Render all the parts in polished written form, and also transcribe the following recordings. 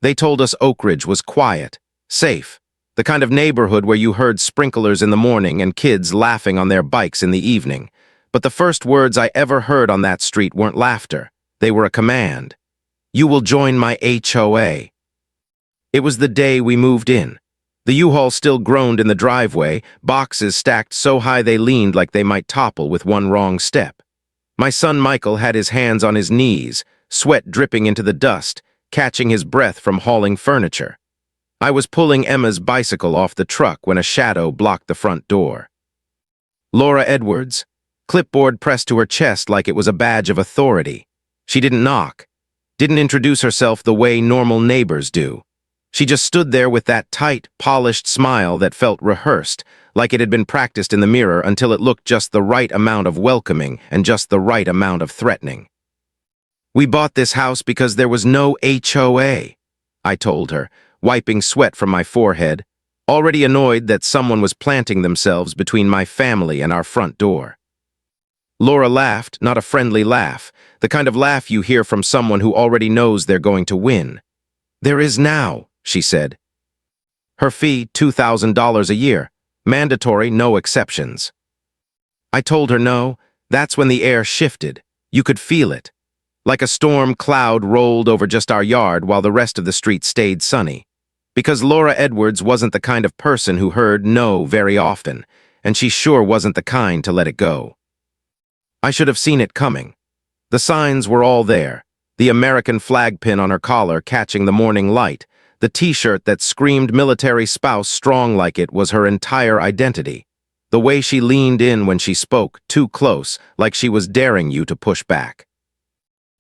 They told us Oak Ridge was quiet, safe, the kind of neighborhood where you heard sprinklers in the morning and kids laughing on their bikes in the evening. But the first words I ever heard on that street weren't laughter. They were a command. "You will join my HOA." It was the day we moved in. The U-Haul still groaned in the driveway, boxes stacked so high they leaned like they might topple with one wrong step. My son Michael had his hands on his knees, sweat dripping into the dust, catching his breath from hauling furniture. I was pulling Emma's bicycle off the truck when a shadow blocked the front door. Laura Edwards, clipboard pressed to her chest like it was a badge of authority. She didn't knock, didn't introduce herself the way normal neighbors do. She just stood there with that tight, polished smile that felt rehearsed, like it had been practiced in the mirror until it looked just the right amount of welcoming and just the right amount of threatening. "We bought this house because there was no HOA, I told her, wiping sweat from my forehead, already annoyed that someone was planting themselves between my family and our front door. Laura laughed, not a friendly laugh, the kind of laugh you hear from someone who already knows they're going to win. "There is now," she said. Her fee, $2,000 a year. Mandatory, no exceptions. I told her no. That's when the air shifted. You could feel it. Like a storm cloud rolled over just our yard while the rest of the street stayed sunny. Because Laura Edwards wasn't the kind of person who heard no very often, and she sure wasn't the kind to let it go. I should have seen it coming. The signs were all there. The American flag pin on her collar catching the morning light, the t-shirt that screamed military spouse strong like it was her entire identity. The way she leaned in when she spoke, too close, like she was daring you to push back.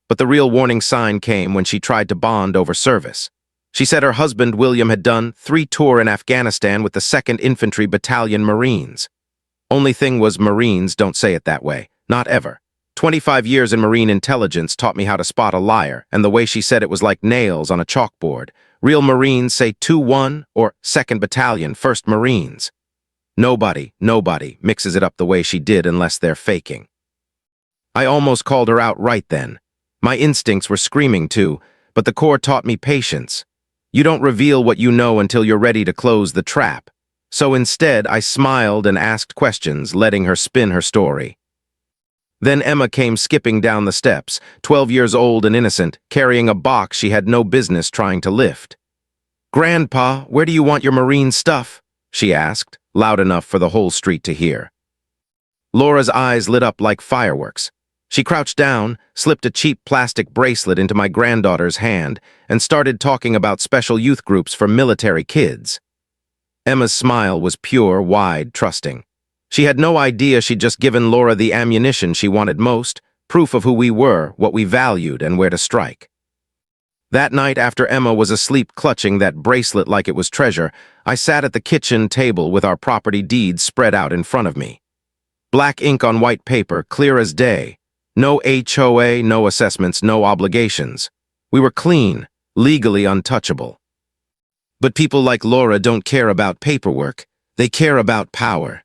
But the real warning sign came when she tried to bond over service. She said her husband, William, had done 3 tours in Afghanistan with the 2nd Infantry Battalion Marines. Only thing was, Marines don't say it that way. Not ever. 25 years in Marine intelligence taught me how to spot a liar, and the way she said it was like nails on a chalkboard. Real Marines say 2-1 or 2nd Battalion, 1st Marines. Nobody mixes it up the way she did unless they're faking. I almost called her out right then. My instincts were screaming too, but the Corps taught me patience. You don't reveal what you know until you're ready to close the trap. So instead, I smiled and asked questions, letting her spin her story. Then Emma came skipping down the steps, 12 years old and innocent, carrying a box she had no business trying to lift. "Grandpa, where do you want your Marine stuff?" she asked, loud enough for the whole street to hear. Laura's eyes lit up like fireworks. She crouched down, slipped a cheap plastic bracelet into my granddaughter's hand, and started talking about special youth groups for military kids. Emma's smile was pure, wide, trusting. She had no idea she'd just given Laura the ammunition she wanted most, proof of who we were, what we valued, and where to strike. That night, after Emma was asleep clutching that bracelet like it was treasure, I sat at the kitchen table with our property deeds spread out in front of me. Black ink on white paper, clear as day. No HOA, no assessments, no obligations. We were clean, legally untouchable. But people like Laura don't care about paperwork. They care about power.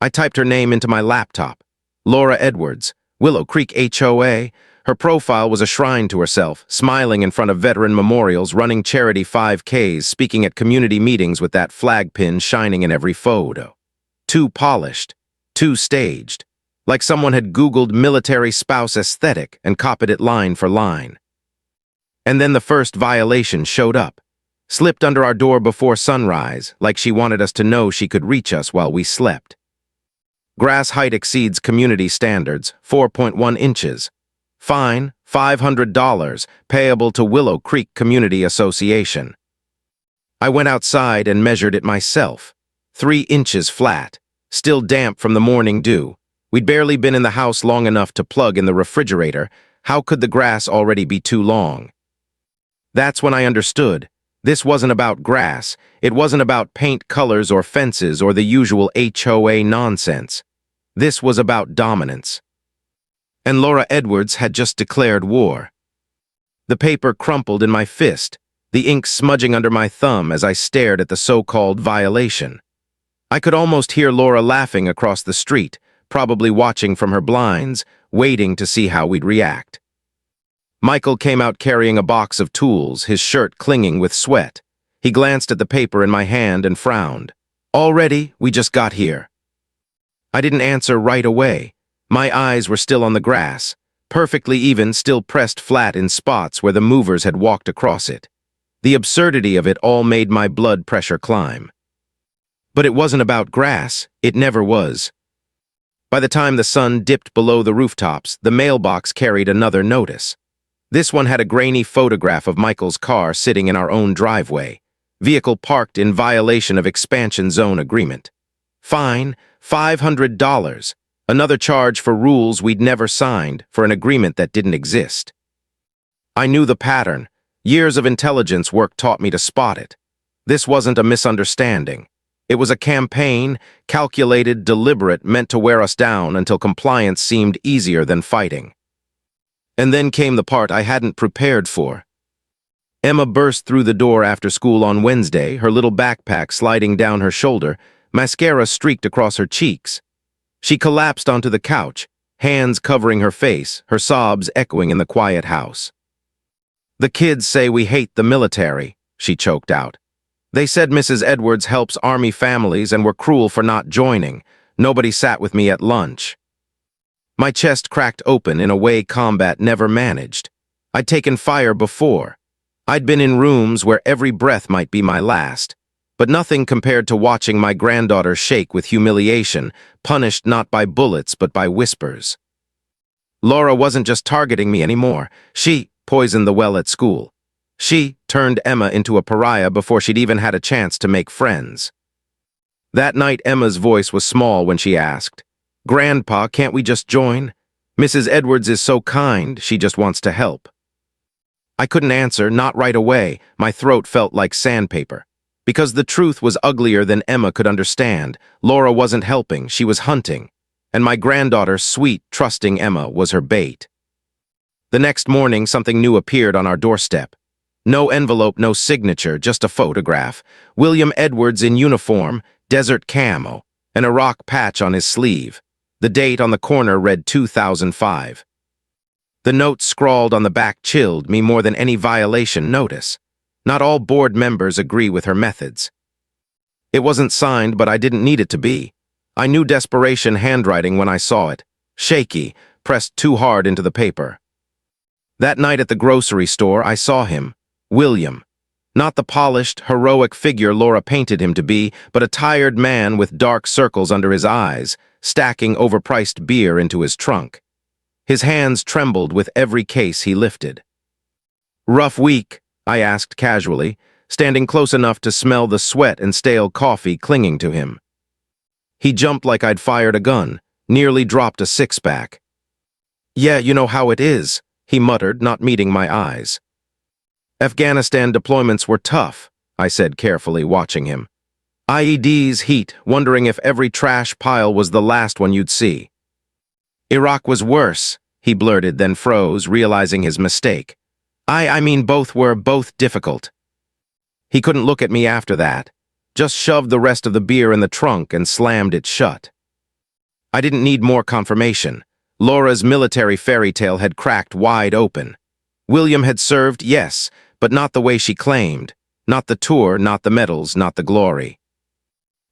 I typed her name into my laptop. Laura Edwards, Willow Creek HOA. Her profile was a shrine to herself, smiling in front of veteran memorials, running charity 5Ks, speaking at community meetings with that flag pin shining in every photo. Too polished, too staged, like someone had Googled military spouse aesthetic and copied it line for line. And then the first violation showed up, slipped under our door before sunrise, like she wanted us to know she could reach us while we slept. Grass height exceeds community standards, 4.1 inches. Fine, $500, payable to Willow Creek Community Association. I went outside and measured it myself. 3 inches flat, still damp from the morning dew. We'd barely been in the house long enough to plug in the refrigerator. How could the grass already be too long? That's when I understood. This wasn't about grass. It wasn't about paint colors or fences or the usual HOA nonsense. This was about dominance. And Laura Edwards had just declared war. The paper crumpled in my fist, the ink smudging under my thumb as I stared at the so-called violation. I could almost hear Laura laughing across the street, probably watching from her blinds, waiting to see how we'd react. Michael came out carrying a box of tools, his shirt clinging with sweat. He glanced at the paper in my hand and frowned. "Already? We just got here." I didn't answer right away. My eyes were still on the grass, perfectly even, still pressed flat in spots where the movers had walked across it. The absurdity of it all made my blood pressure climb. But it wasn't about grass. It never was. By the time the sun dipped below the rooftops, the mailbox carried another notice. This one had a grainy photograph of Michael's car sitting in our own driveway, vehicle parked in violation of expansion zone agreement. Fine, $500, another charge for rules we'd never signed for an agreement that didn't exist. I knew the pattern. Years of intelligence work taught me to spot it. This wasn't a misunderstanding. It was a campaign, calculated, deliberate, meant to wear us down until compliance seemed easier than fighting. And then came the part I hadn't prepared for. Emma burst through the door after school on Wednesday, her little backpack sliding down her shoulder, mascara streaked across her cheeks. She collapsed onto the couch, hands covering her face, her sobs echoing in the quiet house. "The kids say we hate the military," she choked out. "They said Mrs. Edwards helps Army families and were cruel for not joining. Nobody sat with me at lunch." My chest cracked open in a way combat never managed. I'd taken fire before. I'd been in rooms where every breath might be my last, but nothing compared to watching my granddaughter shake with humiliation, punished not by bullets but by whispers. Laura wasn't just targeting me anymore. She poisoned the well at school. She turned Emma into a pariah before she'd even had a chance to make friends. That night, Emma's voice was small when she asked, "Grandpa, can't we just join? Mrs. Edwards is so kind, she just wants to help." I couldn't answer, not right away. My throat felt like sandpaper. Because the truth was uglier than Emma could understand. Laura wasn't helping, she was hunting. And my granddaughter, sweet, trusting Emma, was her bait. The next morning, something new appeared on our doorstep. No envelope, no signature, just a photograph. William Edwards in uniform, desert camo, an Iraq patch on his sleeve. The date on the corner read 2005. The note scrawled on the back chilled me more than any violation notice. Not all board members agree with her methods. It wasn't signed, but I didn't need it to be. I knew desperation handwriting when I saw it. Shaky, pressed too hard into the paper. That night at the grocery store, I saw him. William. Not the polished, heroic figure Laura painted him to be, but a tired man with dark circles under his eyes, stacking overpriced beer into his trunk. His hands trembled with every case he lifted. "Rough week?" I asked casually, standing close enough to smell the sweat and stale coffee clinging to him. He jumped like I'd fired a gun, nearly dropped a six-pack. "Yeah, you know how it is," he muttered, not meeting my eyes. "Afghanistan deployments were tough," I said carefully, watching him. "IEDs, heat, wondering if every trash pile was the last one you'd see." "Iraq was worse," he blurted, then froze, realizing his mistake. I mean both difficult." He couldn't look at me after that, just shoved the rest of the beer in the trunk and slammed it shut. I didn't need more confirmation. Laura's military fairy tale had cracked wide open. William had served, yes, but not the way she claimed. Not the tour, not the medals, not the glory.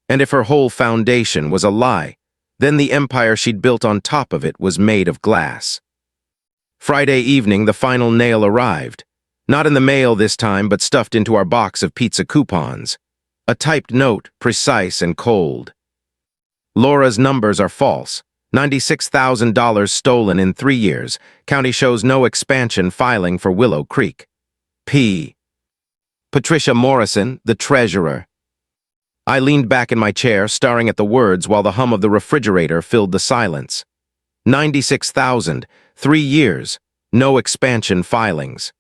And if her whole foundation was a lie, then the empire she'd built on top of it was made of glass. Friday evening, the final nail arrived. Not in the mail this time, but stuffed into our box of pizza coupons. A typed note, precise and cold. "Laura's numbers are false. $96,000 stolen in 3 years. County shows no expansion filing for Willow Creek. P. Patricia Morrison, the treasurer." I leaned back in my chair, staring at the words while the hum of the refrigerator filled the silence. 96,000, 3 years, no expansion filings.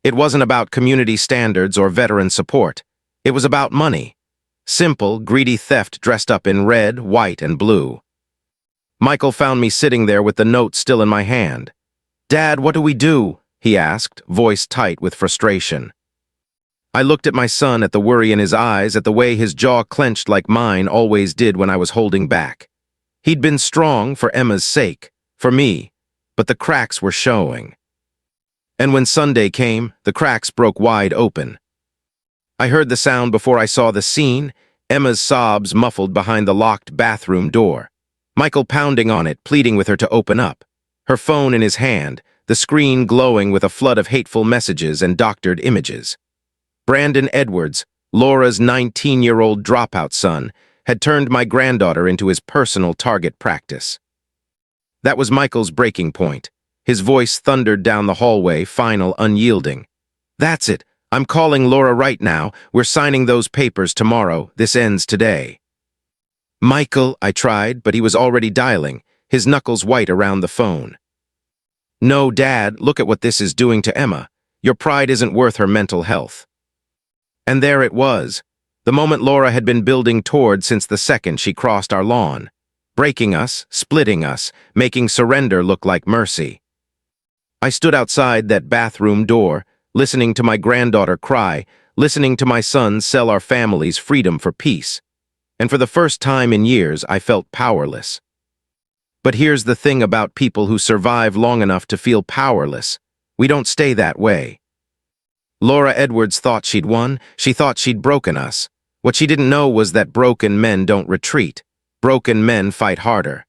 It wasn't about community standards or veteran support. It was about money. Simple, greedy theft dressed up in red, white, and blue. Michael found me sitting there with the note still in my hand. "Dad, what do we do?" he asked, voice tight with frustration. I looked at my son, at the worry in his eyes, at the way his jaw clenched like mine always did when I was holding back. He'd been strong for Emma's sake, for me, but the cracks were showing. And when Sunday came, the cracks broke wide open. I heard the sound before I saw the scene, Emma's sobs muffled behind the locked bathroom door. Michael pounding on it, pleading with her to open up. Her phone in his hand, the screen glowing with a flood of hateful messages and doctored images. Brandon Edwards, Laura's 19-year-old dropout son, had turned my granddaughter into his personal target practice. That was Michael's breaking point. His voice thundered down the hallway, final, unyielding. "That's it. I'm calling Laura right now. We're signing those papers tomorrow. This ends today." "Michael," I tried, but he was already dialing, his knuckles white around the phone. "No, Dad, look at what this is doing to Emma. Your pride isn't worth her mental health." And there it was, the moment Laura had been building toward since the second she crossed our lawn. Breaking us, splitting us, making surrender look like mercy. I stood outside that bathroom door, listening to my granddaughter cry, listening to my son sell our family's freedom for peace. And for the first time in years, I felt powerless. But here's the thing about people who survive long enough to feel powerless. We don't stay that way. Laura Edwards thought she'd won. She thought she'd broken us. What she didn't know was that broken men don't retreat. Broken men fight harder.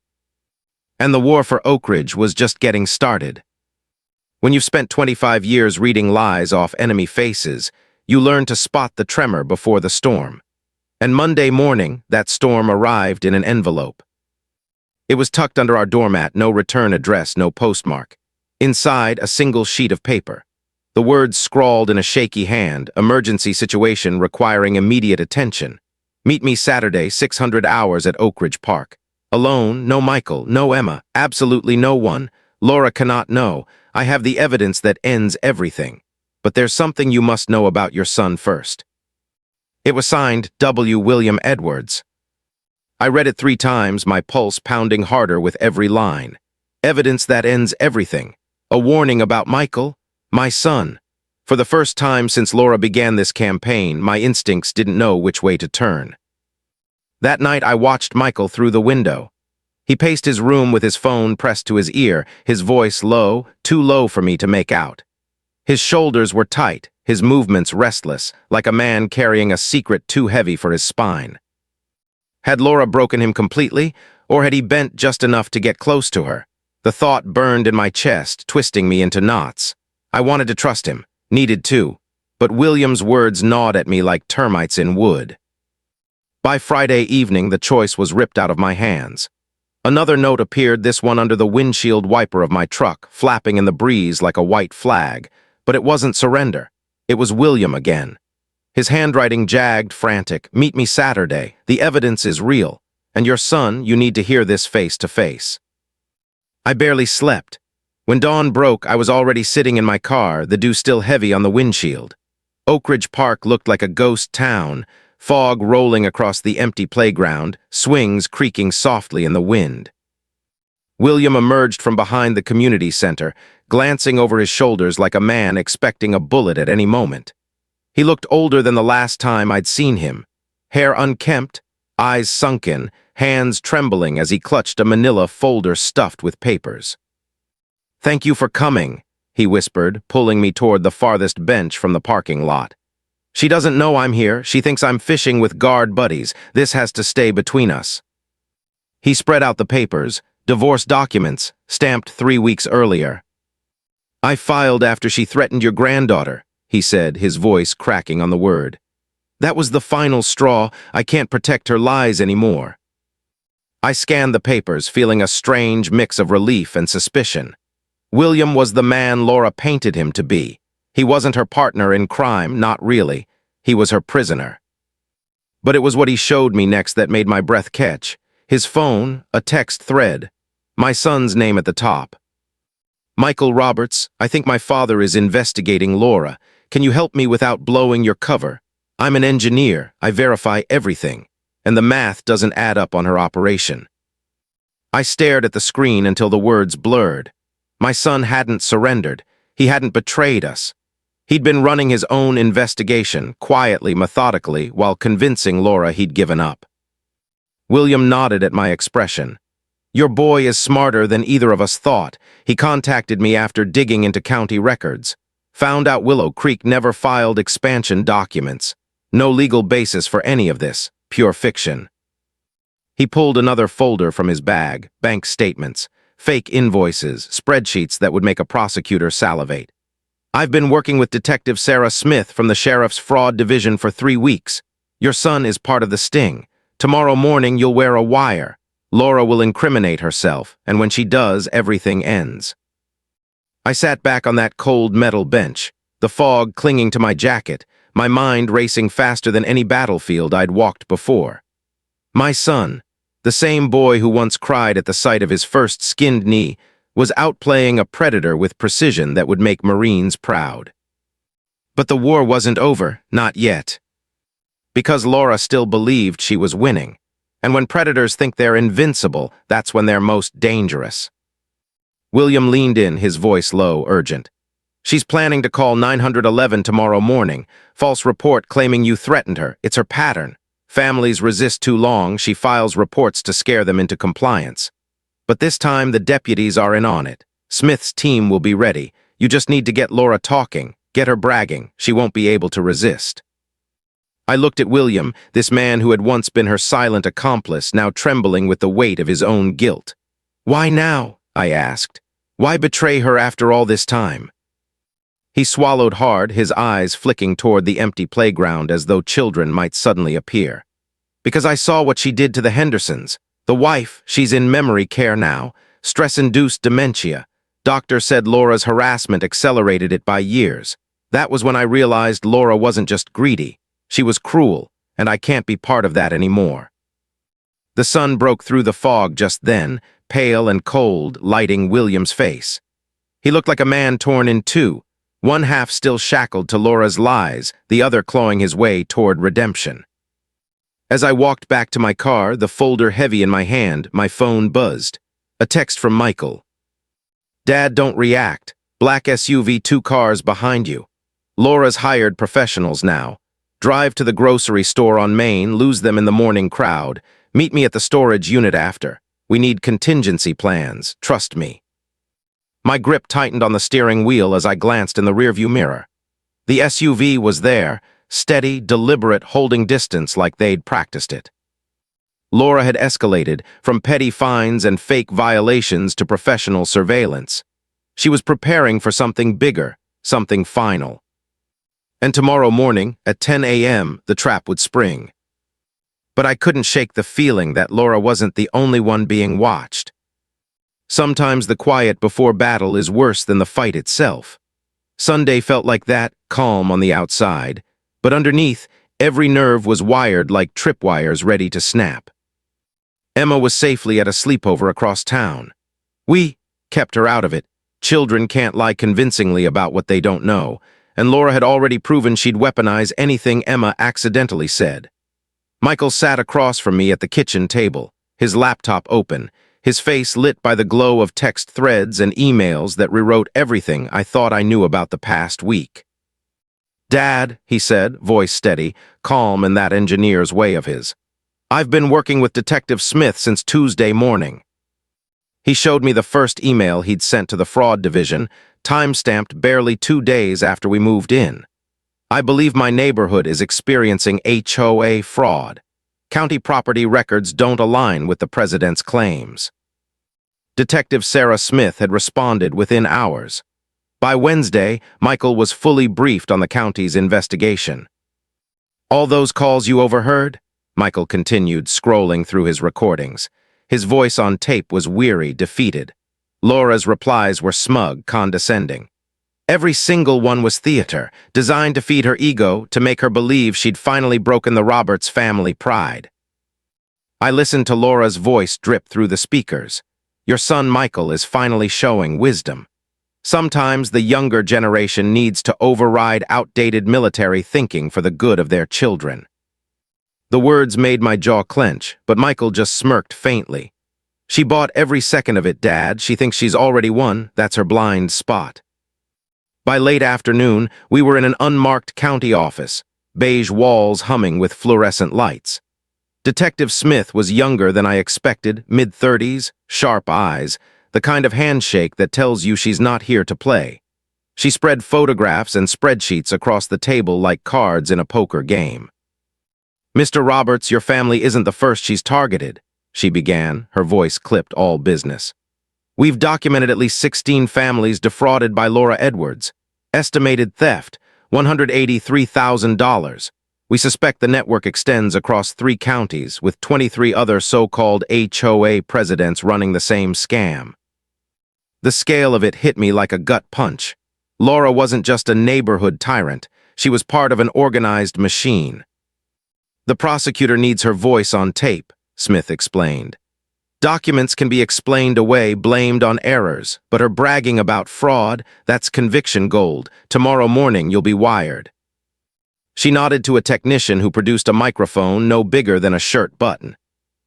And the war for Oak Ridge was just getting started. When you've spent 25 years reading lies off enemy faces, you learn to spot the tremor before the storm. And Monday morning, that storm arrived in an envelope. It was tucked under our doormat, no return address, no postmark. Inside, a single sheet of paper. The words scrawled in a shaky hand, emergency situation requiring immediate attention. Meet me Saturday, 600 hours at Oak Ridge Park. Alone, no Michael, no Emma, absolutely no one. Laura cannot know. I have the evidence that ends everything. But there's something you must know about your son first. It was signed W. William Edwards. I read it 3 times, my pulse pounding harder with every line. Evidence that ends everything. A warning about Michael, my son. For the first time since Laura began this campaign, my instincts didn't know which way to turn. That night I watched Michael through the window. He paced his room with his phone pressed to his ear, his voice low, too low for me to make out. His shoulders were tight, his movements restless, like a man carrying a secret too heavy for his spine. Had Laura broken him completely, or had he bent just enough to get close to her? The thought burned in my chest, twisting me into knots. I wanted to trust him, needed to, but William's words gnawed at me like termites in wood. By Friday evening, the choice was ripped out of my hands. Another note appeared, this one under the windshield wiper of my truck, flapping in the breeze like a white flag. But it wasn't surrender. It was William again. His handwriting jagged, frantic. "Meet me Saturday. The evidence is real. And your son, you need to hear this face to face." I barely slept. When dawn broke, I was already sitting in my car, the dew still heavy on the windshield. Oak Ridge Park looked like a ghost town, fog rolling across the empty playground, swings creaking softly in the wind. William emerged from behind the community center, glancing over his shoulders like a man expecting a bullet at any moment. He looked older than the last time I'd seen him. Hair unkempt, eyes sunken, hands trembling as he clutched a manila folder stuffed with papers. "Thank you for coming," he whispered, pulling me toward the farthest bench from the parking lot. "She doesn't know I'm here. She thinks I'm fishing with guard buddies. This has to stay between us." He spread out the papers, divorce documents, stamped 3 weeks earlier. "I filed after she threatened your granddaughter," he said, his voice cracking on the word. "That was the final straw. I can't protect her lies anymore." I scanned the papers, feeling a strange mix of relief and suspicion. William was the man Laura painted him to be. He wasn't her partner in crime, not really. He was her prisoner. But it was what he showed me next that made my breath catch. His phone, a text thread. My son's name at the top. "Michael Roberts, I think my father is investigating Laura. Can you help me without blowing your cover? I'm an engineer. I verify everything. And the math doesn't add up on her operation." I stared at the screen until the words blurred. My son hadn't surrendered. He hadn't betrayed us. He'd been running his own investigation, quietly, methodically, while convincing Laura he'd given up. William nodded at my expression. Your boy is smarter than either of us thought. He contacted me after digging into county records. Found out Willow Creek never filed expansion documents. No legal basis for any of this. Pure fiction. He pulled another folder from his bag, bank statements, fake invoices, spreadsheets that would make a prosecutor salivate. I've been working with Detective Sarah Smith from the Sheriff's Fraud Division for 3 weeks. Your son is part of the sting. Tomorrow morning you'll wear a wire. Laura will incriminate herself, and when she does, everything ends. I sat back on that cold metal bench, the fog clinging to my jacket, my mind racing faster than any battlefield I'd walked before. My son, the same boy who once cried at the sight of his first skinned knee, was outplaying a predator with precision that would make Marines proud. But the war wasn't over, not yet. Because Laura still believed she was winning. And when predators think they're invincible, that's when they're most dangerous. William leaned in, his voice low, urgent. She's planning to call 911 tomorrow morning. False report claiming you threatened her. It's her pattern. Families resist too long, she files reports to scare them into compliance. But this time the deputies are in on it. Smith's team will be ready. You just need to get Laura talking, get her bragging. She won't be able to resist. I looked at William, this man who had once been her silent accomplice, now trembling with the weight of his own guilt. Why now? I asked. Why betray her after all this time? He swallowed hard, his eyes flicking toward the empty playground as though children might suddenly appear. Because I saw what she did to the Hendersons. The wife, she's in memory care now, stress-induced dementia. Doctor said Laura's harassment accelerated it by years. That was when I realized Laura wasn't just greedy. She was cruel, and I can't be part of that anymore. The sun broke through the fog just then, pale and cold, lighting William's face. He looked like a man torn in two, one half still shackled to Laura's lies, the other clawing his way toward redemption. As I walked back to my car, the folder heavy in my hand, my phone buzzed. A text from Michael. Dad, don't react. Black SUV, 2 cars behind you. Laura's hired professionals now. Drive to the grocery store on Main, lose them in the morning crowd. Meet me at the storage unit after. We need contingency plans, trust me. My grip tightened on the steering wheel as I glanced in the rearview mirror. The SUV was there, steady, deliberate, holding distance like they'd practiced it. Laura had escalated from petty fines and fake violations to professional surveillance. She was preparing for something bigger, something final. And tomorrow morning, at 10 a.m., the trap would spring. But I couldn't shake the feeling that Laura wasn't the only one being watched. Sometimes the quiet before battle is worse than the fight itself. Sunday felt like that, calm on the outside, but underneath, every nerve was wired like tripwires ready to snap. Emma was safely at a sleepover across town. We kept her out of it. Children can't lie convincingly about what they don't know, and Laura had already proven she'd weaponize anything Emma accidentally said. Michael sat across from me at the kitchen table, his laptop open, his face lit by the glow of text threads and emails that rewrote everything I thought I knew about the past week. Dad, he said, voice steady, calm in that engineer's way of his. I've been working with Detective Smith since Tuesday morning. He showed me the first email he'd sent to the fraud division, time-stamped barely 2 days after we moved in. I believe my neighborhood is experiencing HOA fraud. County property records don't align with the president's claims. Detective Sarah Smith had responded within hours. By Wednesday, Michael was fully briefed on the county's investigation. All those calls you overheard? Michael continued, scrolling through his recordings. His voice on tape was weary, defeated. Laura's replies were smug, condescending. Every single one was theater, designed to feed her ego, to make her believe she'd finally broken the Roberts family pride. I listened to Laura's voice drip through the speakers. Your son Michael is finally showing wisdom. Sometimes the younger generation needs to override outdated military thinking for the good of their children. The words made my jaw clench, but Michael just smirked faintly. She bought every second of it, Dad. She thinks she's already won. That's her blind spot. By late afternoon, we were in an unmarked county office, beige walls humming with fluorescent lights. Detective Smith was younger than I expected, mid-30s, sharp eyes, the kind of handshake that tells you she's not here to play. She spread photographs and spreadsheets across the table like cards in a poker game. "Mr. Roberts, your family isn't the first she's targeted," she began, her voice clipped all business. "We've documented at least 16 families defrauded by Laura Edwards. Estimated theft, $183,000. We suspect the network extends across 3 counties, with 23 other so-called HOA presidents running the same scam." The scale of it hit me like a gut punch. Laura wasn't just a neighborhood tyrant. She was part of an organized machine. "The prosecutor needs her voice on tape," Smith explained. "Documents can be explained away, blamed on errors, but her bragging about fraud, that's conviction gold. Tomorrow morning you'll be wired." She nodded to a technician who produced a microphone no bigger than a shirt button.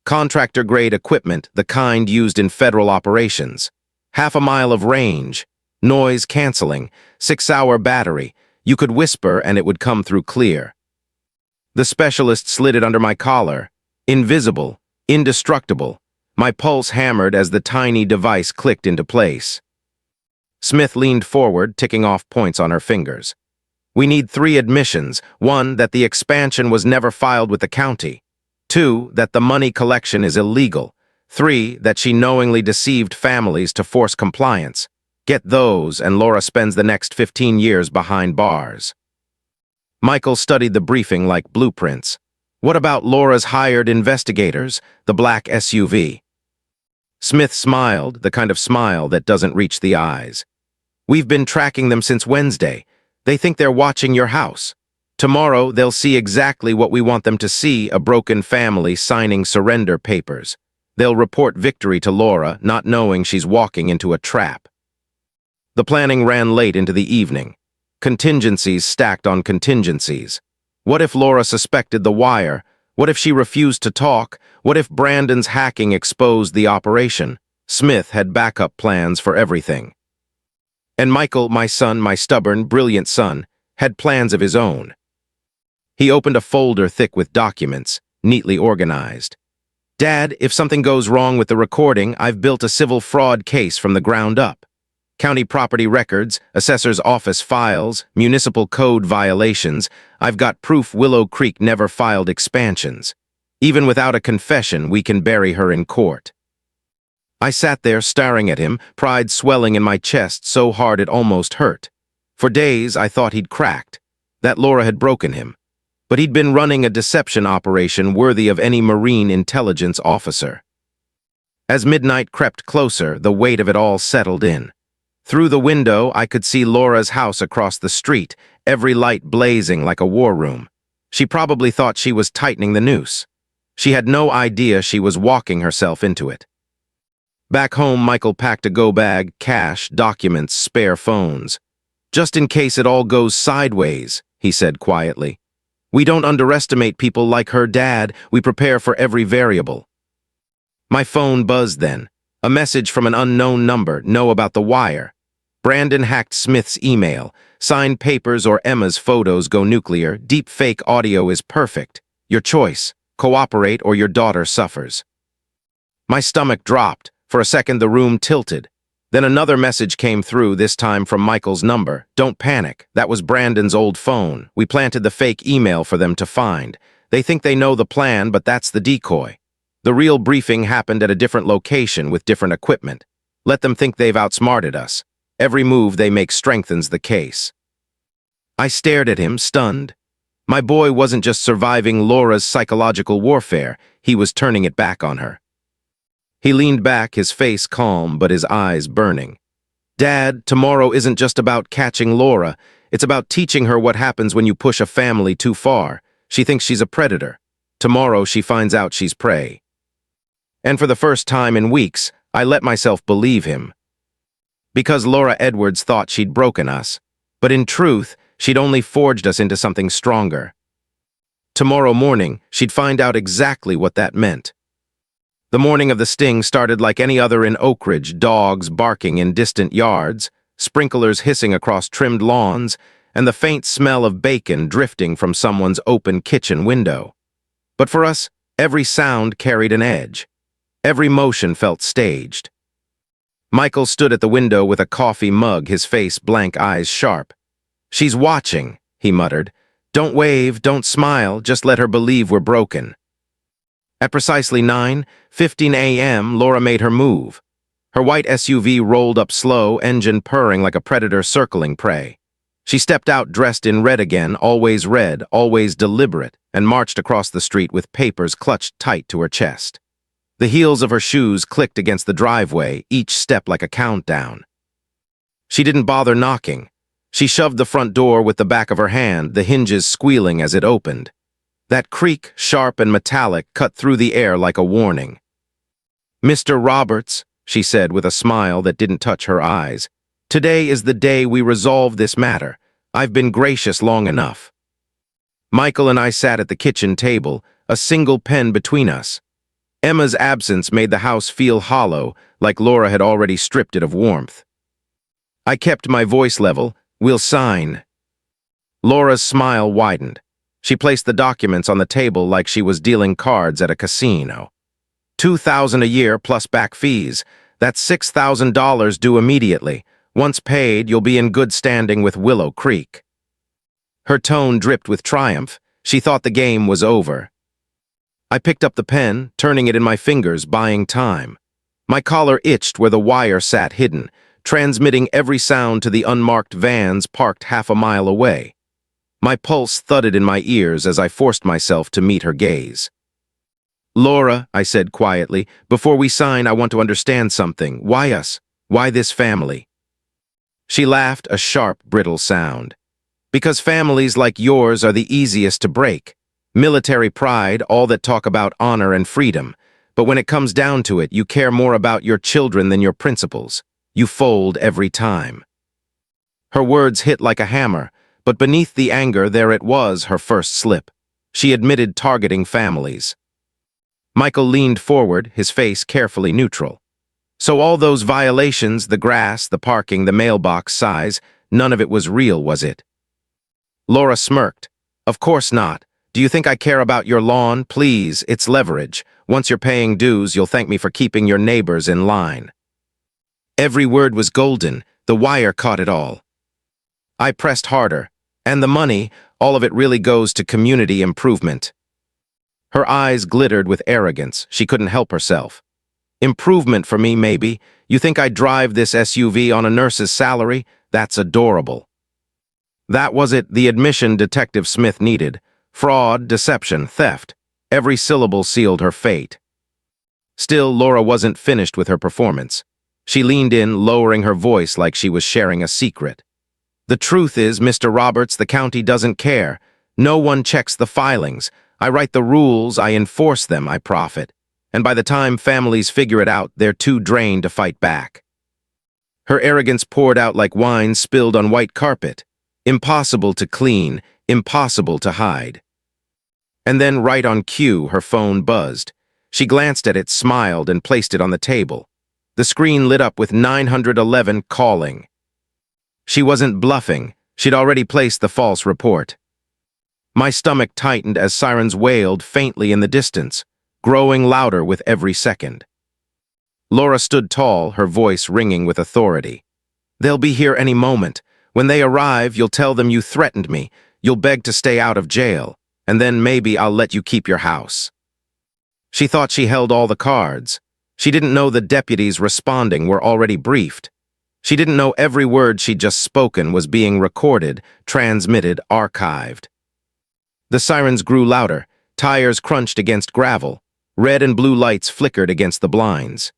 Contractor-grade equipment, the kind used in federal operations. Half a mile of range, noise canceling, 6-hour battery. You could whisper and it would come through clear. The specialist slid it under my collar. Invisible, indestructible. My pulse hammered as the tiny device clicked into place. Smith leaned forward, ticking off points on her fingers. "We need 3 admissions. 1, that the expansion was never filed with the county. 2, that the money collection is illegal. 3, that she knowingly deceived families to force compliance. Get those, and Laura spends the next 15 years behind bars." Michael studied the briefing like blueprints. "What about Laura's hired investigators, the black SUV?" Smith smiled, the kind of smile that doesn't reach the eyes. "We've been tracking them since Wednesday. They think they're watching your house. Tomorrow they'll see exactly what we want them to see, a broken family signing surrender papers. They'll report victory to Laura, not knowing she's walking into a trap." The planning ran late into the evening. Contingencies stacked on contingencies. What if Laura suspected the wire? What if she refused to talk? What if Brandon's hacking exposed the operation? Smith had backup plans for everything. And Michael, my son, my stubborn, brilliant son, had plans of his own. He opened a folder thick with documents, neatly organized. "Dad, if something goes wrong with the recording, I've built a civil fraud case from the ground up. County property records, assessor's office files, municipal code violations. I've got proof Willow Creek never filed expansions. Even without a confession, we can bury her in court." I sat there staring at him, pride swelling in my chest so hard it almost hurt. For days, I thought he'd cracked, that Laura had broken him. But he'd been running a deception operation worthy of any Marine intelligence officer. As midnight crept closer, the weight of it all settled in. Through the window, I could see Laura's house across the street, every light blazing like a war room. She probably thought she was tightening the noose. She had no idea she was walking herself into it. Back home, Michael packed a go-bag, cash, documents, spare phones. "Just in case it all goes sideways," he said quietly. "We don't underestimate people like her dad. We prepare for every variable." My phone buzzed then. A message from an unknown number, know about the wire. Brandon hacked Smith's email. Signed papers or Emma's photos go nuclear. Deep fake audio is perfect. Your choice. Cooperate or your daughter suffers. My stomach dropped. For a second, the room tilted. Then another message came through, this time from Michael's number. "Don't panic. That was Brandon's old phone. We planted the fake email for them to find. They think they know the plan, but that's the decoy. The real briefing happened at a different location with different equipment. Let them think they've outsmarted us. Every move they make strengthens the case." I stared at him, stunned. My boy wasn't just surviving Laura's psychological warfare, he was turning it back on her. He leaned back, his face calm, but his eyes burning. "Dad, tomorrow isn't just about catching Laura. It's about teaching her what happens when you push a family too far. She thinks she's a predator. Tomorrow she finds out she's prey." And for the first time in weeks, I let myself believe him. Because Laura Edwards thought she'd broken us. But in truth, she'd only forged us into something stronger. Tomorrow morning, she'd find out exactly what that meant. The morning of the sting started like any other in Oak Ridge, dogs barking in distant yards, sprinklers hissing across trimmed lawns, and the faint smell of bacon drifting from someone's open kitchen window. But for us, Every sound carried an edge. Every motion felt staged. Michael stood at the window with a coffee mug, his face blank, eyes sharp. "She's watching," he muttered. "Don't wave, don't smile, just let her believe we're broken." At precisely 9:15 a.m., Laura made her move. Her white SUV rolled up slow, engine purring like a predator circling prey. She stepped out dressed in red again, always red, always deliberate, and marched across the street with papers clutched tight to her chest. The heels of her shoes clicked against the driveway, each step like a countdown. She didn't bother knocking. She shoved the front door with the back of her hand, the hinges squealing as it opened. That creak, sharp and metallic, cut through the air like a warning. "Mr. Roberts," she said with a smile that didn't touch her eyes, "today is the day we resolve this matter. I've been gracious long enough." Michael and I sat at the kitchen table, a single pen between us. Emma's absence made the house feel hollow, like Laura had already stripped it of warmth. I kept my voice level. "We'll sign." Laura's smile widened. She placed the documents on the table like she was dealing cards at a casino. $2,000 a year plus back fees. That's $6,000 due immediately. Once paid, you'll be in good standing with Willow Creek. Her tone dripped with triumph. She thought the game was over. I picked up the pen, turning it in my fingers, buying time. My collar itched where the wire sat hidden, transmitting every sound to the unmarked vans parked half a mile away. My pulse thudded in my ears as I forced myself to meet her gaze. "Laura," I said quietly, "before we sign, I want to understand something. Why us? Why this family?" She laughed, a sharp, brittle sound. "Because families like yours are the easiest to break. Military pride, all that talk about honor and freedom. But when it comes down to it, you care more about your children than your principles. You fold every time." Her words hit like a hammer, but beneath the anger there it was, her first slip. She admitted targeting families. Michael leaned forward, his face carefully neutral. "So all those violations, the grass, the parking, the mailbox size, none of it was real, was it?" Laura smirked. "Of course not. Do you think I care about your lawn? Please, it's leverage. Once you're paying dues, you'll thank me for keeping your neighbors in line." Every word was golden. The wire caught it all. I pressed harder. "And the money, all of it really goes to community improvement." Her eyes glittered with arrogance. She couldn't help herself. "Improvement for me, maybe. You think I drive this SUV on a nurse's salary? That's adorable." That was it, the admission Detective Smith needed. Fraud, deception, theft. Every syllable sealed her fate. Still, Laura wasn't finished with her performance. She leaned in, lowering her voice like she was sharing a secret. "The truth is, Mr. Roberts, the county doesn't care. No one checks the filings. I write the rules, I enforce them, I profit. And by the time families figure it out, they're too drained to fight back." Her arrogance poured out like wine spilled on white carpet. Impossible to clean, impossible to hide. And then, right on cue, her phone buzzed. She glanced at it, smiled, and placed it on the table. The screen lit up with 911 calling. She wasn't bluffing. She'd already placed the false report. My stomach tightened as sirens wailed faintly in the distance, growing louder with every second. Laura stood tall, her voice ringing with authority. "They'll be here any moment. When they arrive, you'll tell them you threatened me. You'll beg to stay out of jail. And then maybe I'll let you keep your house." She thought she held all the cards. She didn't know the deputies responding were already briefed. She didn't know every word she'd just spoken was being recorded, transmitted, archived. The sirens grew louder. Tires crunched against gravel. Red and blue lights flickered against the blinds.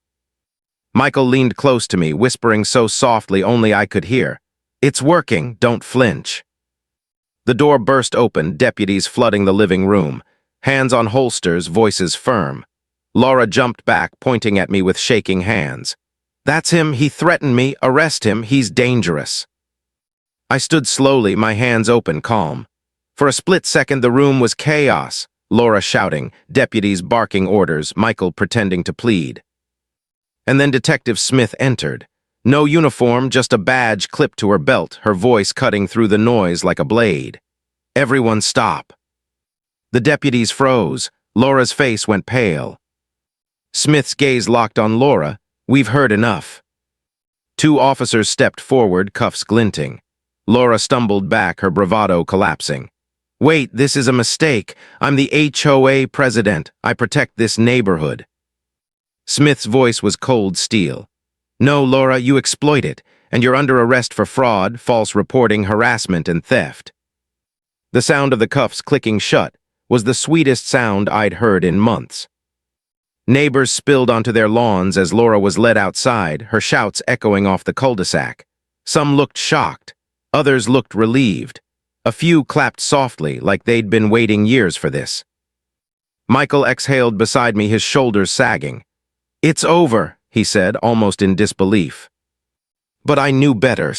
Michael leaned close to me, whispering so softly only I could hear. "It's working, don't flinch." The door burst open, deputies flooding the living room. Hands on holsters, voices firm. Laura jumped back, pointing at me with shaking hands. "That's him, he threatened me, arrest him, he's dangerous." I stood slowly, my hands open, calm. For a split second the room was chaos. Laura shouting, deputies barking orders, Michael pretending to plead. And then Detective Smith entered. No uniform, just a badge clipped to her belt, her voice cutting through the noise like a blade. "Everyone stop." The deputies froze. Laura's face went pale. Smith's gaze locked on Laura. "We've heard enough." Two officers stepped forward, cuffs glinting. Laura stumbled back, her bravado collapsing. "Wait, this is a mistake. I'm the HOA president. I protect this neighborhood." Smith's voice was cold steel. "No, Laura, you exploit it, and you're under arrest for fraud, false reporting, harassment, and theft." The sound of the cuffs clicking shut was the sweetest sound I'd heard in months. Neighbors spilled onto their lawns as Laura was led outside, her shouts echoing off the cul-de-sac. Some looked shocked. Others looked relieved. A few clapped softly, like they'd been waiting years for this. Michael exhaled beside me, his shoulders sagging. "It's over," he said, almost in disbelief. But I knew better.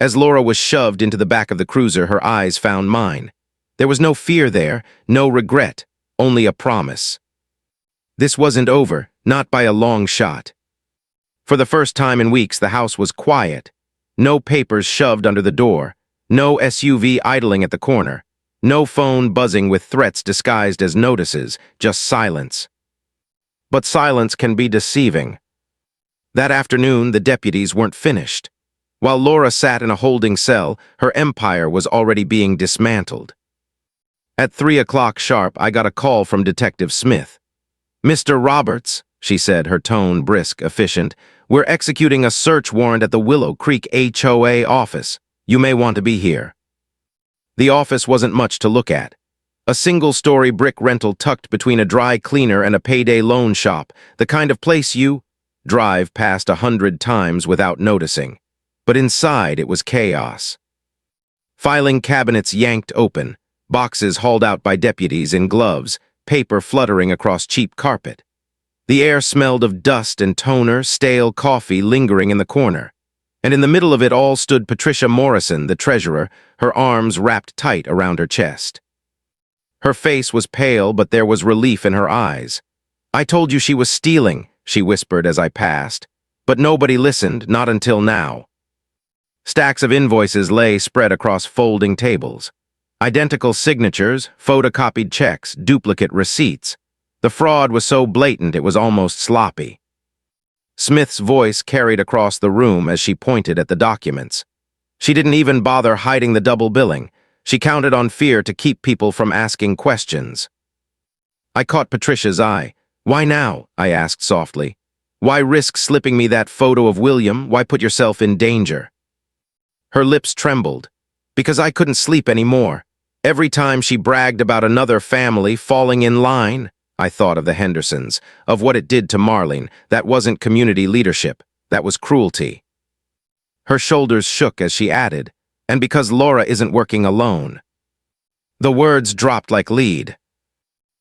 As Laura was shoved into the back of the cruiser, her eyes found mine. There was no fear there, no regret, only a promise. This wasn't over, not by a long shot. For the first time in weeks, the house was quiet. No papers shoved under the door, no SUV idling at the corner, no phone buzzing with threats disguised as notices, just silence. But silence can be deceiving. That afternoon, the deputies weren't finished. While Laura sat in a holding cell, her empire was already being dismantled. At 3 o'clock sharp, I got a call from Detective Smith. "Mr. Roberts," she said, her tone brisk, efficient, "we're executing a search warrant at the Willow Creek HOA office. You may want to be here." The office wasn't much to look at. A single-story brick rental tucked between a dry cleaner and a payday loan shop, the kind of place you drive past 100 times without noticing. But inside, it was chaos. Filing cabinets yanked open, boxes hauled out by deputies in gloves, paper fluttering across cheap carpet. The air smelled of dust and toner, stale coffee lingering in the corner. And in the middle of it all stood Patricia Morrison, the treasurer, her arms wrapped tight around her chest. Her face was pale, but there was relief in her eyes. "I told you she was stealing," she whispered as I passed. But nobody listened, not until now. Stacks of invoices lay spread across folding tables. Identical signatures, photocopied checks, duplicate receipts. The fraud was so blatant it was almost sloppy. Smith's voice carried across the room as she pointed at the documents. She didn't even bother hiding the double billing. She counted on fear to keep people from asking questions. I caught Patricia's eye. "Why now?" I asked softly. "Why risk slipping me that photo of William? Why put yourself in danger?" Her lips trembled. "Because I couldn't sleep anymore. Every time she bragged about another family falling in line, I thought of the Hendersons, of what it did to Marlene. That wasn't community leadership. That was cruelty." Her shoulders shook as she added, "And because Laura isn't working alone." The words dropped like lead.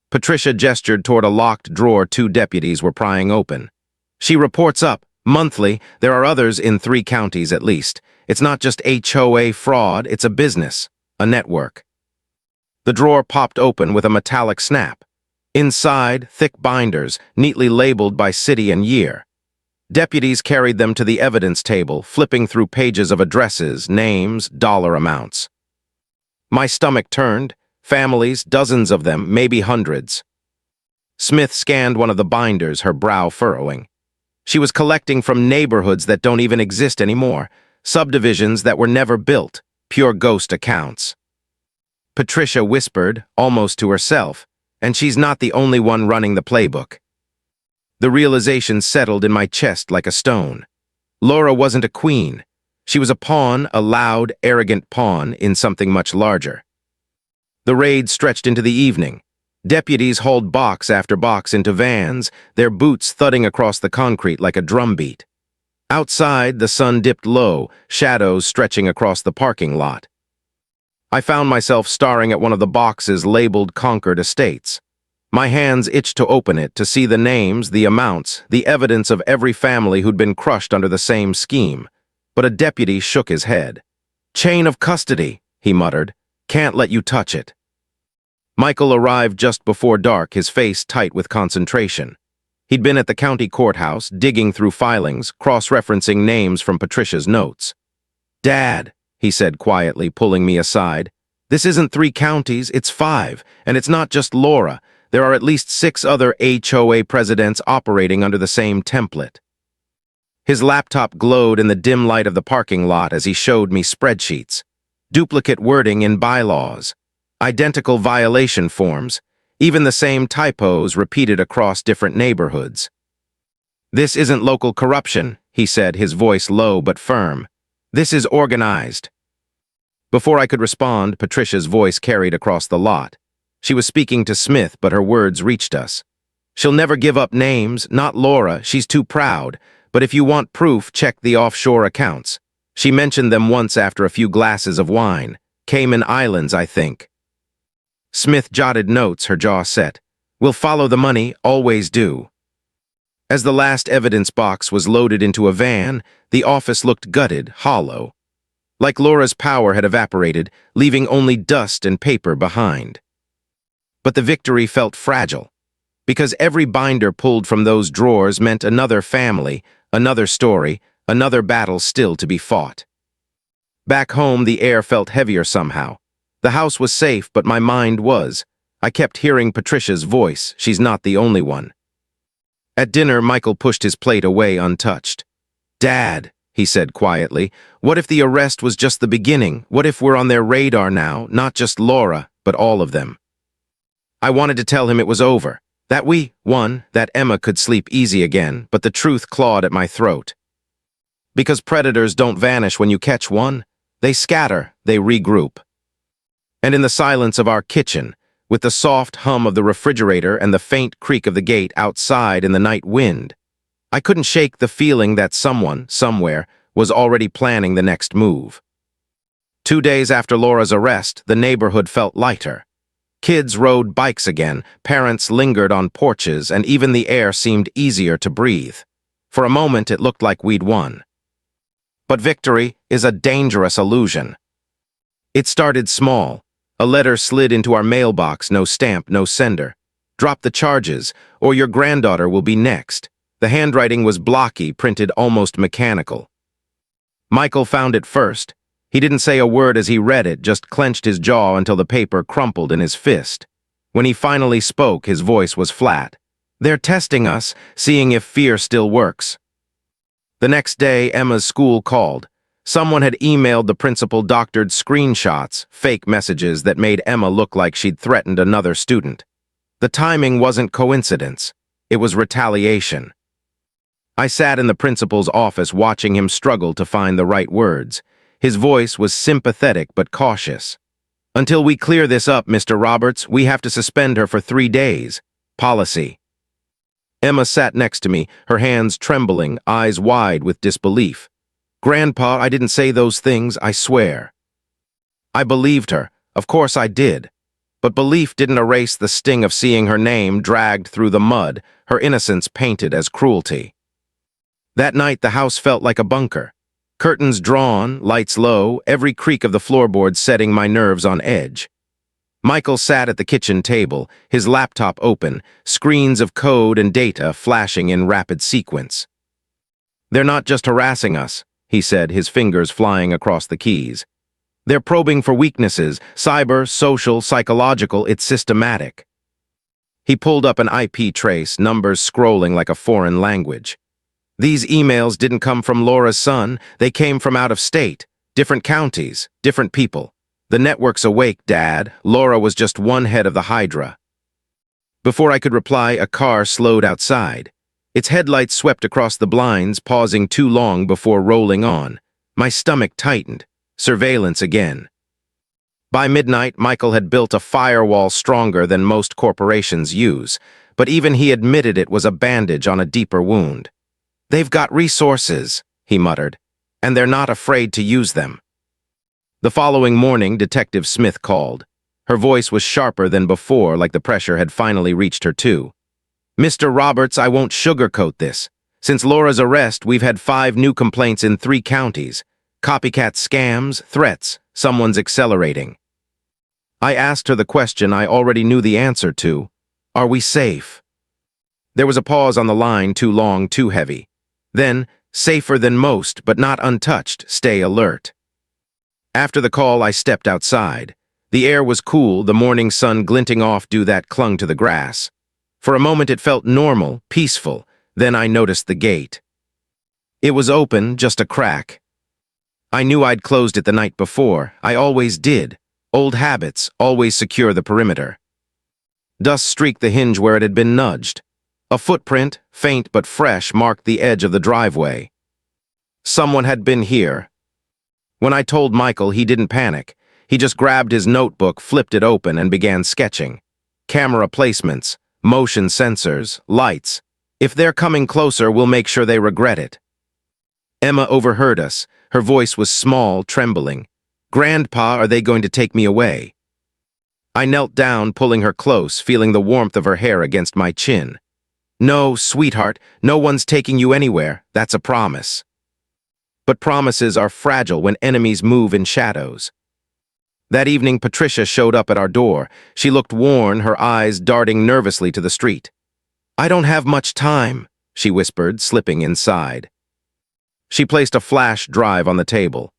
Patricia gestured toward a locked drawer two deputies were prying open. "She reports up, monthly. There are others in 3 counties at least. It's not just HOA fraud, it's a business, a network." The drawer popped open with a metallic snap. Inside, thick binders, neatly labeled by city and year. Deputies carried them to the evidence table, flipping through pages of addresses, names, dollar amounts. My stomach turned. Families, dozens of them, maybe hundreds. Smith scanned one of the binders, her brow furrowing. She was collecting from neighborhoods that don't even exist anymore, subdivisions that were never built, pure ghost accounts. Patricia whispered, almost to herself, "And she's not the only one running the playbook." The realization settled in my chest like a stone. Laura wasn't a queen. She was a pawn, a loud, arrogant pawn in something much larger. The raid stretched into the evening. Deputies hauled box after box into vans, their boots thudding across the concrete like a drumbeat. Outside, the sun dipped low, shadows stretching across the parking lot. I found myself staring at one of the boxes labeled Concord Estates. My hands itched to open it, to see the names, the amounts, the evidence of every family who'd been crushed under the same scheme. But a deputy shook his head. "Chain of custody," he muttered. "Can't let you touch it." Michael arrived just before dark, his face tight with concentration. He'd been at the county courthouse, digging through filings, cross-referencing names from Patricia's notes. "Dad," he said quietly, pulling me aside, "this isn't 3 counties, it's 5, and it's not just Laura. There are at least 6 other HOA presidents operating under the same template. His laptop glowed in the dim light of the parking lot as he showed me spreadsheets, duplicate wording in bylaws, identical violation forms, even the same typos repeated across different neighborhoods. "This isn't local corruption," he said, his voice low but firm. "This is organized." Before I could respond, Patricia's voice carried across the lot. She was speaking to Smith, but her words reached us. "She'll never give up names, not Laura, she's too proud. But if you want proof, check the offshore accounts. She mentioned them once after a few glasses of wine. Cayman Islands, I think." Smith jotted notes, her jaw set. "We'll follow the money, always do." As the last evidence box was loaded into a van, the office looked gutted, hollow. Like Laura's power had evaporated, leaving only dust and paper behind. But the victory felt fragile, because every binder pulled from those drawers meant another family, another story, another battle still to be fought. Back home, the air felt heavier somehow. The house was safe, but my mind was. I kept hearing Patricia's voice. She's not the only one. At dinner, Michael pushed his plate away untouched. "Dad," he said quietly, "what if the arrest was just the beginning? What if we're on their radar now, not just Laura, but all of them?" I wanted to tell him it was over, that we won, that Emma could sleep easy again, but the truth clawed at my throat. Because predators don't vanish when you catch one. They scatter, they regroup. And in the silence of our kitchen, with the soft hum of the refrigerator and the faint creak of the gate outside in the night wind, I couldn't shake the feeling that someone, somewhere, was already planning the next move. 2 days after Laura's arrest, the neighborhood felt lighter. Kids rode bikes again, parents lingered on porches, and even the air seemed easier to breathe. For a moment, it looked like we'd won. But victory is a dangerous illusion. It started small. A letter slid into our mailbox, no stamp, no sender. "Drop the charges, or your granddaughter will be next." The handwriting was blocky, printed almost mechanical. Michael found it first. He didn't say a word as he read it, just clenched his jaw until the paper crumpled in his fist. When he finally spoke, his voice was flat. "They're testing us, seeing if fear still works." The next day, Emma's school called. Someone had emailed the principal doctored screenshots, fake messages that made Emma look like she'd threatened another student. The timing wasn't coincidence. It was retaliation. I sat in the principal's office watching him struggle to find the right words. His voice was sympathetic but cautious. "Until we clear this up, Mr. Roberts, we have to suspend her for 3 days. Policy." Emma sat next to me, her hands trembling, eyes wide with disbelief. "Grandpa, I didn't say those things, I swear." I believed her. Of course I did. But belief didn't erase the sting of seeing her name dragged through the mud, her innocence painted as cruelty. That night, the house felt like a bunker. Curtains drawn, lights low, every creak of the floorboards setting my nerves on edge. Michael sat at the kitchen table, his laptop open, screens of code and data flashing in rapid sequence. "They're not just harassing us," he said, his fingers flying across the keys. "They're probing for weaknesses, cyber, social, psychological, it's systematic." He pulled up an IP trace, numbers scrolling like a foreign language. These emails didn't come from Laura's son, they came from out of state, different counties, different people. The network's awake, Dad. Laura was just one head of the Hydra. Before I could reply, a car slowed outside. Its headlights swept across the blinds, pausing too long before rolling on. My stomach tightened. Surveillance again. By midnight, Michael had built a firewall stronger than most corporations use, but even he admitted it was a bandage on a deeper wound. "They've got resources," he muttered, "and they're not afraid to use them." The following morning, Detective Smith called. Her voice was sharper than before, like the pressure had finally reached her too. "Mr. Roberts, I won't sugarcoat this. Since Laura's arrest, we've had 5 new complaints in 3 counties. Copycat scams, threats, someone's accelerating." I asked her the question I already knew the answer to. "Are we safe?" There was a pause on the line, too long, too heavy. Then, "Safer than most, but not untouched. Stay alert." After the call, I stepped outside. The air was cool, the morning sun glinting off dew that clung to the grass. For a moment it felt normal, peaceful. Then I noticed the gate. It was open, just a crack. I knew I'd closed it the night before. I always did. Old habits always secure the perimeter. Dust streaked the hinge where it had been nudged. A footprint, faint but fresh, marked the edge of the driveway. Someone had been here. When I told Michael, he didn't panic. He just grabbed his notebook, flipped it open, and began sketching. Camera placements, motion sensors, lights. If they're coming closer, we'll make sure they regret it. Emma overheard us. Her voice was small, trembling. "Grandpa, are they going to take me away?" I knelt down, pulling her close, feeling the warmth of her hair against my chin. "No, sweetheart, no one's taking you anywhere. That's a promise." But promises are fragile when enemies move in shadows. That evening, Patricia showed up at our door. She looked worn, her eyes darting nervously to the street. "I don't have much time," she whispered, slipping inside. She placed a flash drive on the table.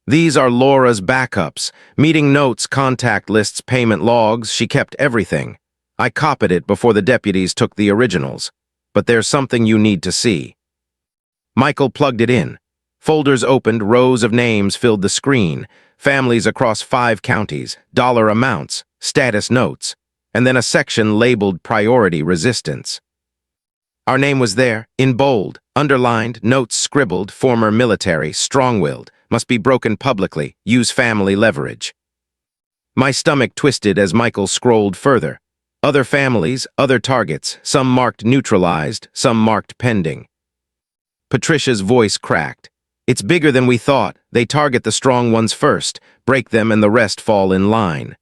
"These are Laura's backups, meeting notes, contact lists, payment logs. She kept everything. I copied it before the deputies took the originals. But there's something you need to see." Michael plugged it in. Folders opened, rows of names filled the screen. Families across 5 counties, dollar amounts, status notes, and then a section labeled Priority Resistance. Our name was there, in bold, underlined, notes scribbled, former military, strong-willed, must be broken publicly, use family leverage. My stomach twisted as Michael scrolled further. Other families, other targets, some marked neutralized, some marked pending. Patricia's voice cracked. "It's bigger than we thought. They target the strong ones first, break them, and the rest fall in line."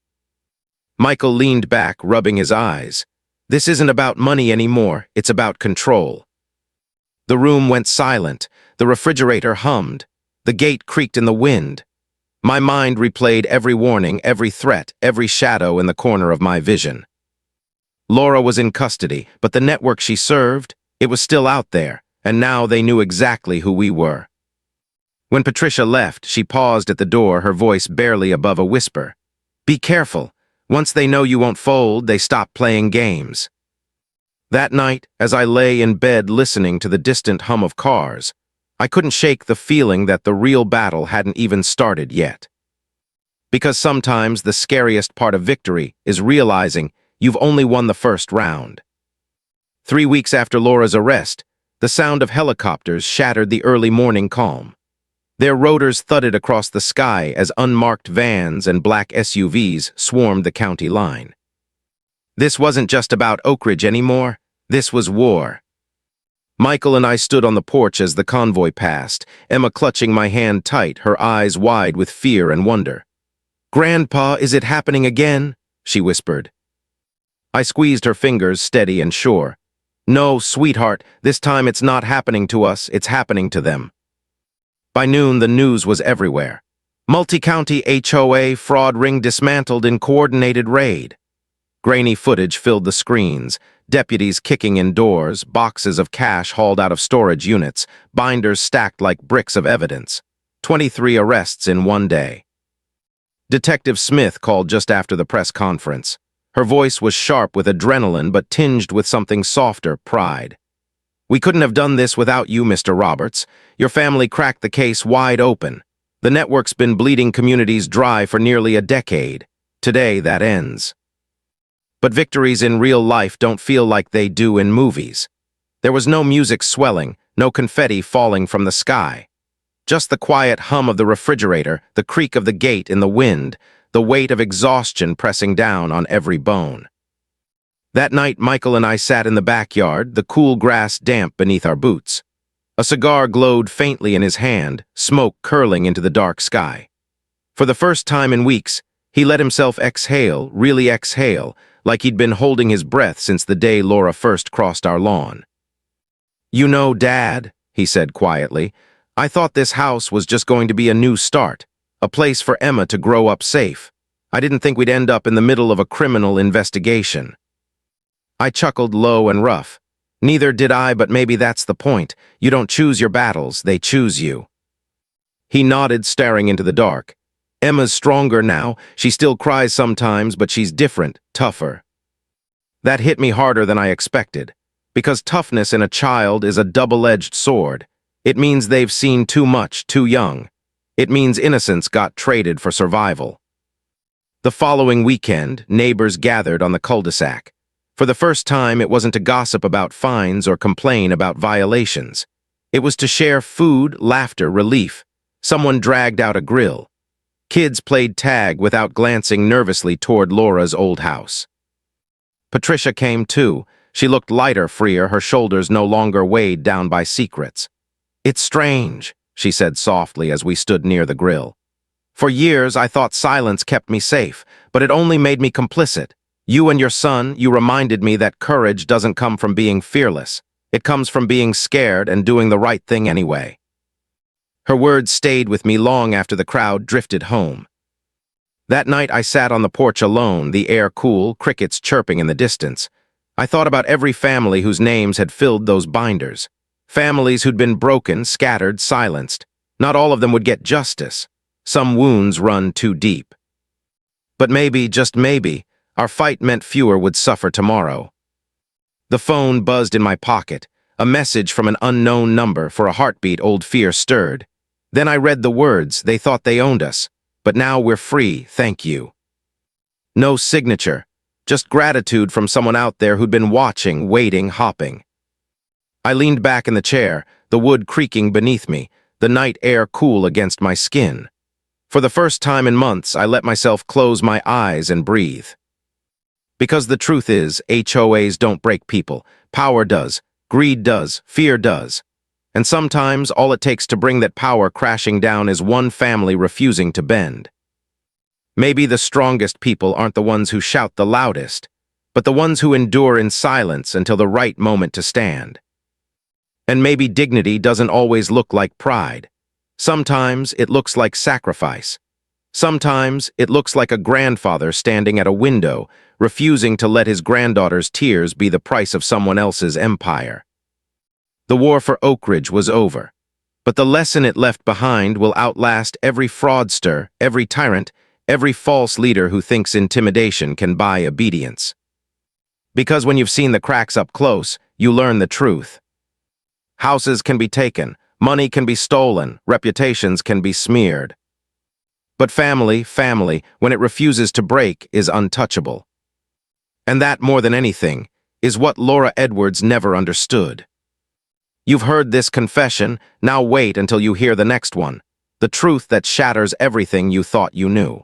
Michael leaned back, rubbing his eyes. "This isn't about money anymore, it's about control." The room went silent. The refrigerator hummed. The gate creaked in the wind. My mind replayed every warning, every threat, every shadow in the corner of my vision. Laura was in custody, but the network she served, it was still out there, and now they knew exactly who we were. When Patricia left, she paused at the door, her voice barely above a whisper. "Be careful. Once they know you won't fold, they stop playing games." That night, as I lay in bed listening to the distant hum of cars, I couldn't shake the feeling that the real battle hadn't even started yet. Because sometimes the scariest part of victory is realizing you've only won the first round. 3 weeks after Laura's arrest, the sound of helicopters shattered the early morning calm. Their rotors thudded across the sky as unmarked vans and black SUVs swarmed the county line. This wasn't just about Oak Ridge anymore. This was war. Michael and I stood on the porch as the convoy passed, Emma clutching my hand tight, her eyes wide with fear and wonder. "Grandpa, is it happening again?" she whispered. I squeezed her fingers, steady and sure. "No, sweetheart, this time it's not happening to us, it's happening to them." By noon, the news was everywhere. Multi-county HOA fraud ring dismantled in coordinated raid. Grainy footage filled the screens, deputies kicking in doors, boxes of cash hauled out of storage units, binders stacked like bricks of evidence. 23 arrests in one day. Detective Smith called just after the press conference. Her voice was sharp with adrenaline but tinged with something softer, pride. "We couldn't have done this without you, Mr. Roberts. Your family cracked the case wide open. The network's been bleeding communities dry for nearly a decade. Today, that ends." But victories in real life don't feel like they do in movies. There was no music swelling, no confetti falling from the sky. Just the quiet hum of the refrigerator, the creak of the gate in the wind, the weight of exhaustion pressing down on every bone. That night, Michael and I sat in the backyard, the cool grass damp beneath our boots. A cigar glowed faintly in his hand, smoke curling into the dark sky. For the first time in weeks, he let himself exhale, really exhale, like he'd been holding his breath since the day Laura first crossed our lawn. "You know, Dad," he said quietly, "I thought this house was just going to be a new start, a place for Emma to grow up safe. I didn't think we'd end up in the middle of a criminal investigation." I chuckled low and rough. "Neither did I, but maybe that's the point. You don't choose your battles, they choose you." He nodded, staring into the dark. Emma's stronger now. She still cries sometimes, but she's different, tougher. That hit me harder than I expected, because toughness in a child is a double-edged sword. It means they've seen too much, too young. It means innocence got traded for survival. The following weekend, neighbors gathered on the cul-de-sac. For the first time, it wasn't to gossip about fines or complain about violations. It was to share food, laughter, relief. Someone dragged out a grill. Kids played tag without glancing nervously toward Laura's old house. Patricia came too. She looked lighter, freer, her shoulders no longer weighed down by secrets. "It's strange," she said softly as we stood near the grill. "For years I thought silence kept me safe, but it only made me complicit. You and your son, you reminded me that courage doesn't come from being fearless. It comes from being scared and doing the right thing anyway." Her words stayed with me long after the crowd drifted home. That night I sat on the porch alone, the air cool, crickets chirping in the distance. I thought about every family whose names had filled those binders. Families who'd been broken, scattered, silenced. Not all of them would get justice. Some wounds run too deep. But maybe, just maybe, our fight meant fewer would suffer tomorrow. The phone buzzed in my pocket, a message from an unknown number. For a heartbeat, old fear stirred. Then I read the words. They thought they owned us, but now we're free, thank you. No signature, just gratitude from someone out there who'd been watching, waiting, hopping. I leaned back in the chair, the wood creaking beneath me, the night air cool against my skin. For the first time in months, I let myself close my eyes and breathe. Because the truth is, HOAs don't break people. Power does, greed does, fear does. And sometimes all it takes to bring that power crashing down is one family refusing to bend. Maybe the strongest people aren't the ones who shout the loudest, but the ones who endure in silence until the right moment to stand. And maybe dignity doesn't always look like pride. Sometimes it looks like sacrifice. Sometimes it looks like a grandfather standing at a window, refusing to let his granddaughter's tears be the price of someone else's empire. The war for Oak Ridge was over, but the lesson it left behind will outlast every fraudster, every tyrant, every false leader who thinks intimidation can buy obedience. Because when you've seen the cracks up close, you learn the truth. Houses can be taken, money can be stolen, reputations can be smeared. But family, when it refuses to break, is untouchable. And that, more than anything, is what Laura Edwards never understood. You've heard this confession, now wait until you hear the next one, the truth that shatters everything you thought you knew.